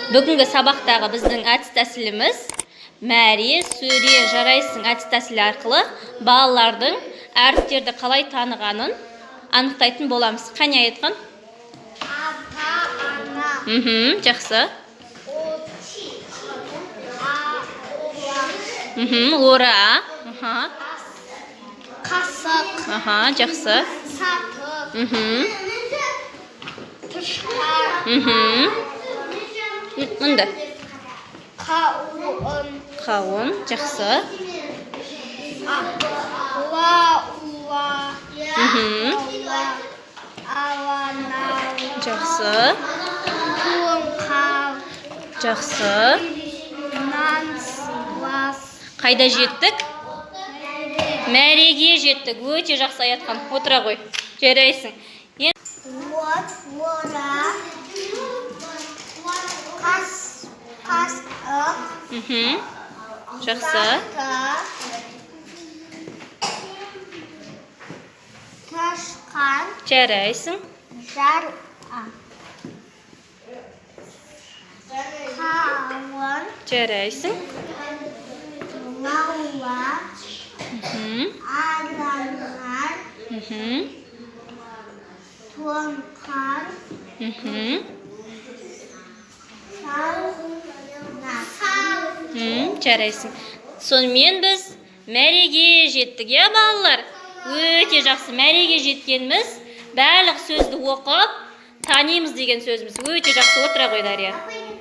Бүгінгі сабақтағы біздің әдіс тәсіліміз мәре, сөре, жарайсың әдіс тәсілі арқылы балалардың әріптерді қалай танығанын анықтайтын боламыз. Қане айтқан? Ата, ана. Жақсы. Ола. Ора. Қасық. Жақсы. Сатық. Тышқан. Мұнда. Қауын. Қауын. Жақсы. Уа. Аланау. Жақсы. Туыңқау. Жақсы. Нансуас. Қайда жеттік? Мәреге жеттік. Өте жақсы аятқан. Отыра қой. Жарайсың. Ора. Қасық. Жақсы. Ташқан. Жарайсың. Қауын. Жарайсың. Лауа. Аранар. Туаңқан. Жарайсың. Сонымен біз мәреге жеттік, я балалар? Өте жақсы. Мәреге жеткеніміз барлық сөзді оқып танимыз деген сөзіміз. Өте жақсы. Отыра қой, Дария.